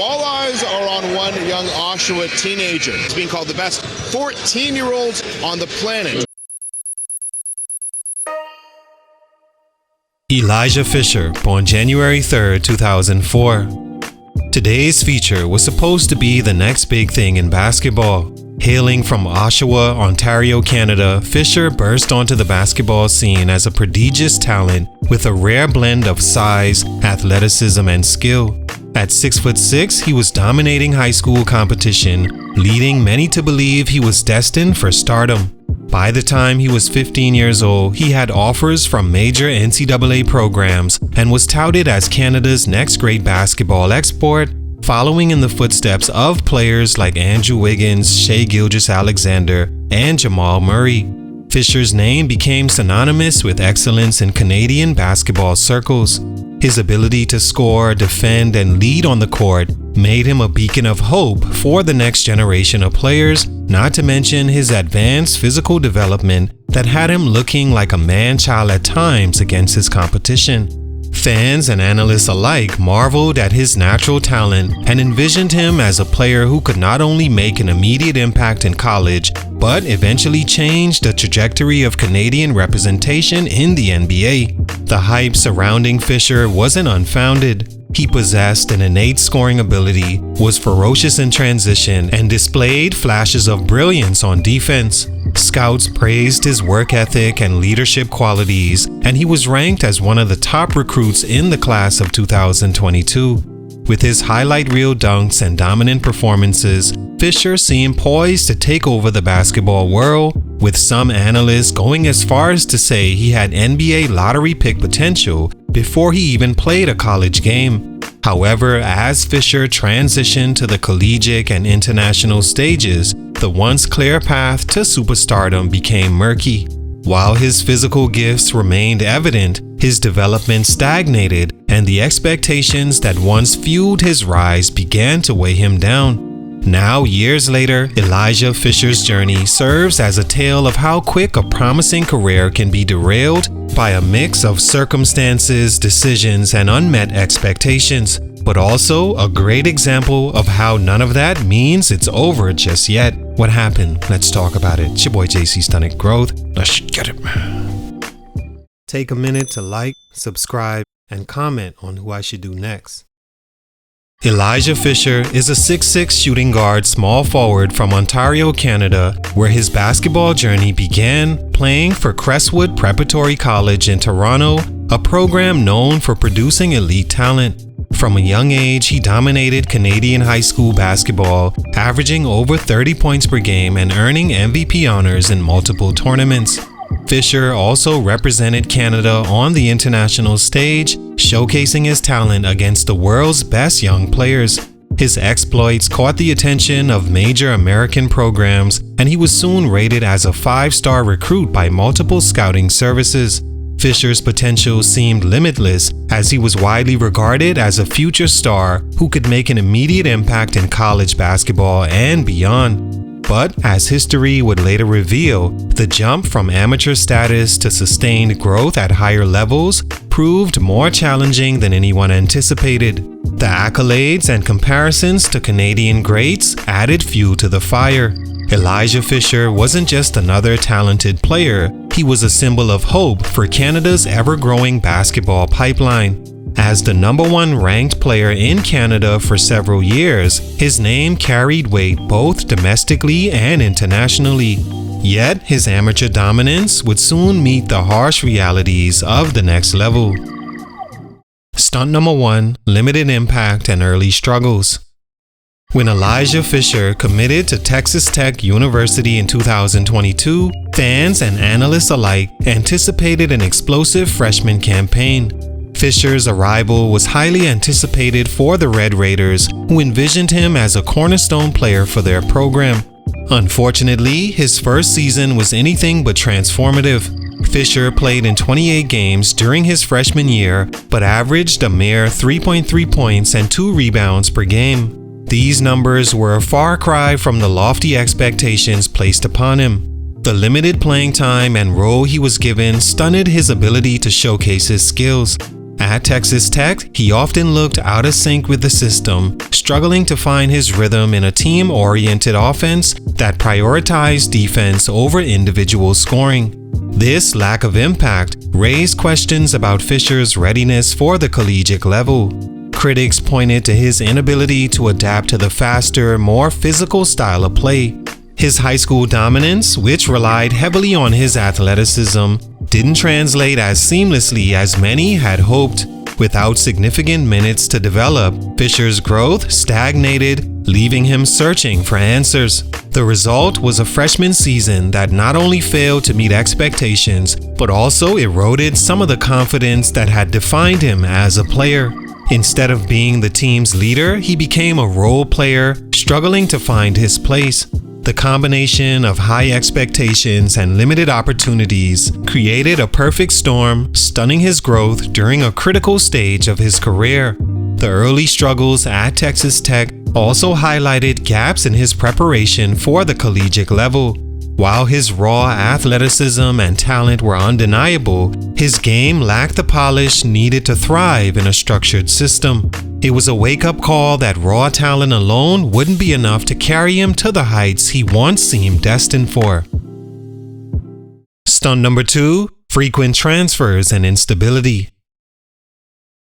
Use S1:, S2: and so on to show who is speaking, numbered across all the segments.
S1: All eyes are on one young Oshawa teenager. He's being called the best 14-year-olds on the planet.
S2: Elijah Fisher, born January 3, 2004. Today's feature was supposed to be the next big thing in basketball. Hailing from Oshawa, Ontario, Canada, Fisher burst onto the basketball scene as a prodigious talent with a rare blend of size, athleticism, and skill. At 6'6", he was dominating high school competition, leading many to believe he was destined for stardom. By the time he was 15 years old, he had offers from major NCAA programs and was touted as Canada's next great basketball export, following in the footsteps of players like Andrew Wiggins, Shai Gilgeous-Alexander, and Jamal Murray. Fisher's name became synonymous with excellence in Canadian basketball circles. His ability to score, defend, and lead on the court made him a beacon of hope for the next generation of players, not to mention his advanced physical development that had him looking like a man-child at times against his competition. Fans and analysts alike marveled at his natural talent and envisioned him as a player who could not only make an immediate impact in college, but eventually change the trajectory of Canadian representation in the NBA. The hype surrounding Fisher wasn't unfounded. He possessed an innate scoring ability, was ferocious in transition, and displayed flashes of brilliance on defense. Scouts praised his work ethic and leadership qualities, and he was ranked as one of the top recruits in the class of 2022. With his highlight reel dunks and dominant performances, Fisher seemed poised to take over the basketball world, with some analysts going as far as to say he had NBA lottery pick potential before he even played a college game. However, as Fisher transitioned to the collegiate and international stages, the once clear path to superstardom became murky. While his physical gifts remained evident, his development stagnated, and the expectations that once fueled his rise began to weigh him down. Now, years later, Elijah Fisher's journey serves as a tale of how quick a promising career can be derailed by a mix of circumstances, decisions, and unmet expectations, but also a great example of how none of that means it's over just yet. What happened? Let's talk about it. It's your boy JC Stunted Growth. Let's get it, man. Take a minute to like, subscribe, and comment on who I should do next. Elijah Fisher is a 6'6" shooting guard small forward from Ontario, Canada, where his basketball journey began playing for Crestwood Preparatory College in Toronto, a program known for producing elite talent. From a young age, he dominated Canadian high school basketball, averaging over 30 points per game and earning MVP honors in multiple tournaments. Fisher also represented Canada on the international stage, showcasing his talent against the world's best young players. His exploits caught the attention of major American programs, and he was soon rated as a 5-star recruit by multiple scouting services. Fisher's potential seemed limitless, as he was widely regarded as a future star who could make an immediate impact in college basketball and beyond. But as history would later reveal, the jump from amateur status to sustained growth at higher levels proved more challenging than anyone anticipated. The accolades and comparisons to Canadian greats added fuel to the fire. Elijah Fisher wasn't just another talented player, he was a symbol of hope for Canada's ever-growing basketball pipeline. As the #1 ranked player in Canada for several years, his name carried weight both domestically and internationally. Yet, his amateur dominance would soon meet the harsh realities of the next level. Stunt number 1, limited impact and early struggles. When Elijah Fisher committed to Texas Tech University in 2022, fans and analysts alike anticipated an explosive freshman campaign. Fisher's arrival was highly anticipated for the Red Raiders, who envisioned him as a cornerstone player for their program. Unfortunately, his first season was anything but transformative. Fisher played in 28 games during his freshman year, but averaged a mere 3.3 points and 2 rebounds per game. These numbers were a far cry from the lofty expectations placed upon him. The limited playing time and role he was given stunted his ability to showcase his skills. At Texas Tech, he often looked out of sync with the system, struggling to find his rhythm in a team-oriented offense that prioritized defense over individual scoring. This lack of impact raised questions about Fisher's readiness for the collegiate level. Critics pointed to his inability to adapt to the faster, more physical style of play. His high school dominance, which relied heavily on his athleticism, didn't translate as seamlessly as many had hoped. Without significant minutes to develop, Fisher's growth stagnated, leaving him searching for answers. The result was a freshman season that not only failed to meet expectations, but also eroded some of the confidence that had defined him as a player. Instead of being the team's leader, he became a role player, struggling to find his place. The combination of high expectations and limited opportunities created a perfect storm, stunning his growth during a critical stage of his career. The early struggles at Texas Tech also highlighted gaps in his preparation for the collegiate level. While his raw athleticism and talent were undeniable, his game lacked the polish needed to thrive in a structured system. It was a wake-up call that raw talent alone wouldn't be enough to carry him to the heights he once seemed destined for. Stunt number 2, frequent transfers and instability.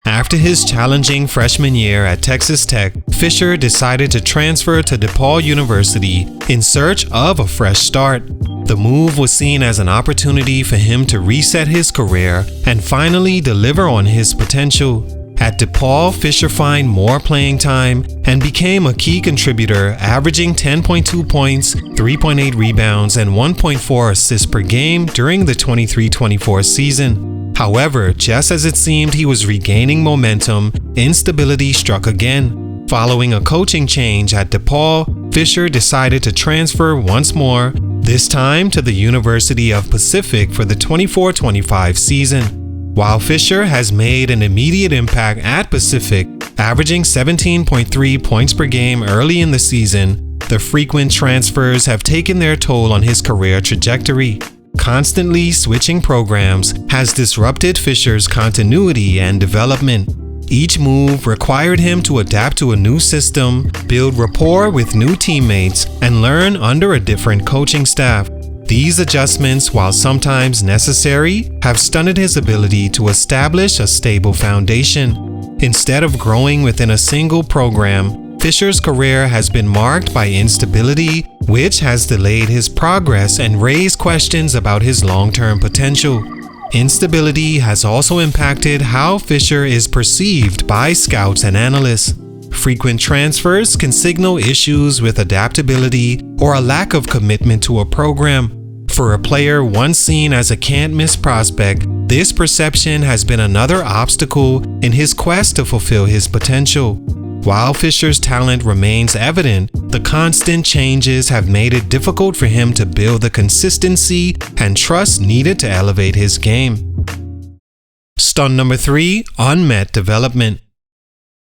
S2: After his challenging freshman year at Texas Tech, Fisher decided to transfer to DePaul University in search of a fresh start. The move was seen as an opportunity for him to reset his career and finally deliver on his potential. At DePaul, Fisher found more playing time and became a key contributor, averaging 10.2 points, 3.8 rebounds, and 1.4 assists per game during the 23-24 season. However, just as it seemed he was regaining momentum, instability struck again. Following a coaching change at DePaul, Fisher decided to transfer once more, this time to the University of Pacific for the 24-25 season. While Fisher has made an immediate impact at Pacific, averaging 17.3 points per game early in the season, the frequent transfers have taken their toll on his career trajectory. Constantly switching programs has disrupted Fisher's continuity and development. Each move required him to adapt to a new system, build rapport with new teammates, and learn under a different coaching staff. These adjustments, while sometimes necessary, have stunted his ability to establish a stable foundation. Instead of growing within a single program, Fisher's career has been marked by instability, which has delayed his progress and raised questions about his long-term potential. Instability has also impacted how Fisher is perceived by scouts and analysts. Frequent transfers can signal issues with adaptability or a lack of commitment to a program. For a player once seen as a can't-miss prospect, this perception has been another obstacle in his quest to fulfill his potential. While Fisher's talent remains evident, the constant changes have made it difficult for him to build the consistency and trust needed to elevate his game. Stunt number 3, unmet development.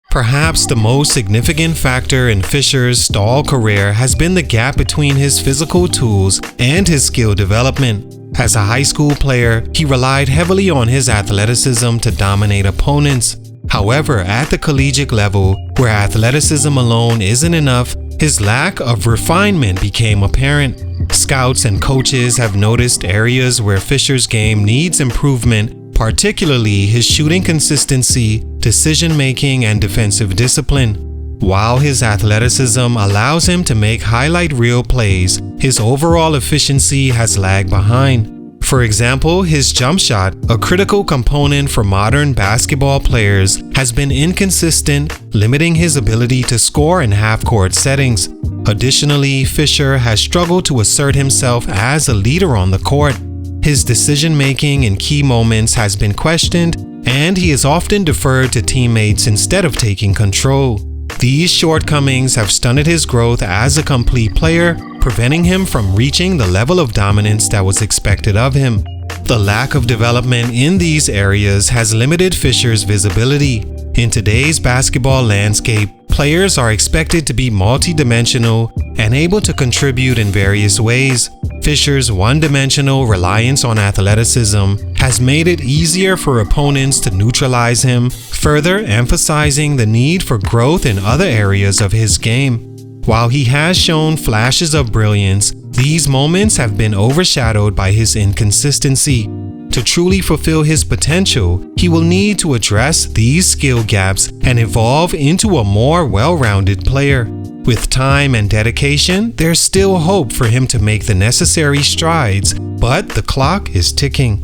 S2: Perhaps the most significant factor in Fisher's stalled career has been the gap between his physical tools and his skill development. As a high school player, he relied heavily on his athleticism to dominate opponents. However, at the collegiate level, where athleticism alone isn't enough, his lack of refinement became apparent. Scouts and coaches have noticed areas where Fisher's game needs improvement, particularly his shooting consistency, decision-making, and defensive discipline. While his athleticism allows him to make highlight reel plays, his overall efficiency has lagged behind. For example, his jump shot, a critical component for modern basketball players, has been inconsistent, limiting his ability to score in half-court settings. Additionally, Fisher has struggled to assert himself as a leader on the court. His decision-making in key moments has been questioned, and he is often deferred to teammates instead of taking control. These shortcomings have stunted his growth as a complete player, preventing him from reaching the level of dominance that was expected of him. The lack of development in these areas has limited Fisher's visibility. In today's basketball landscape, players are expected to be multidimensional and able to contribute in various ways. Fisher's one-dimensional reliance on athleticism has made it easier for opponents to neutralize him, further emphasizing the need for growth in other areas of his game. While he has shown flashes of brilliance, these moments have been overshadowed by his inconsistency. To truly fulfill his potential, he will need to address these skill gaps and evolve into a more well-rounded player. With time and dedication, there's still hope for him to make the necessary strides, but the clock is ticking.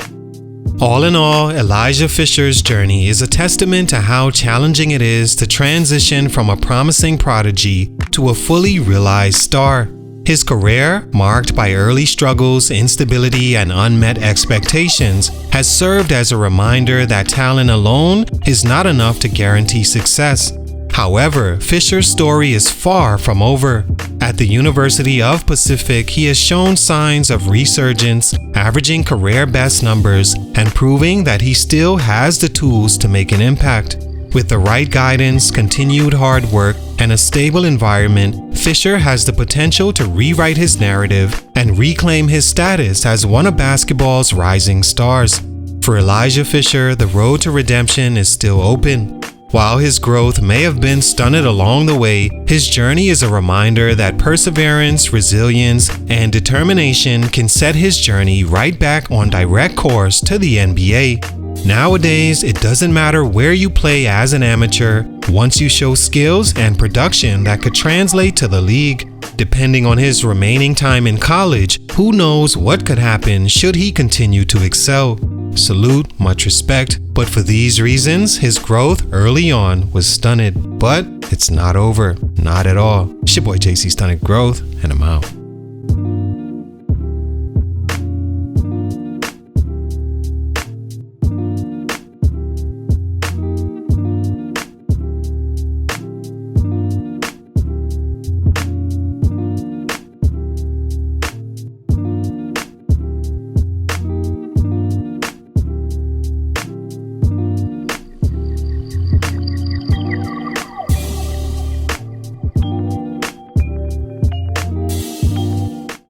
S2: All in all, Elijah Fisher's journey is a testament to how challenging it is to transition from a promising prodigy to a fully realized star. His career, marked by early struggles, instability, and unmet expectations, has served as a reminder that talent alone is not enough to guarantee success. However, Fisher's story is far from over. At the University of Pacific, he has shown signs of resurgence, averaging career best numbers, and proving that he still has the tools to make an impact. With the right guidance, continued hard work, and a stable environment, Fisher has the potential to rewrite his narrative and reclaim his status as one of basketball's rising stars. For Elijah Fisher, the road to redemption is still open. While his growth may have been stunted along the way, his journey is a reminder that perseverance, resilience, and determination can set his journey right back on direct course to the NBA. Nowadays, it doesn't matter where you play as an amateur, once you show skills and production that could translate to the league. Depending on his remaining time in college, who knows what could happen should he continue to excel. Salute, much respect, but for these reasons, his growth early on was stunted. But it's not over, not at all. It's your boy JC Stunted Growth, and I'm out.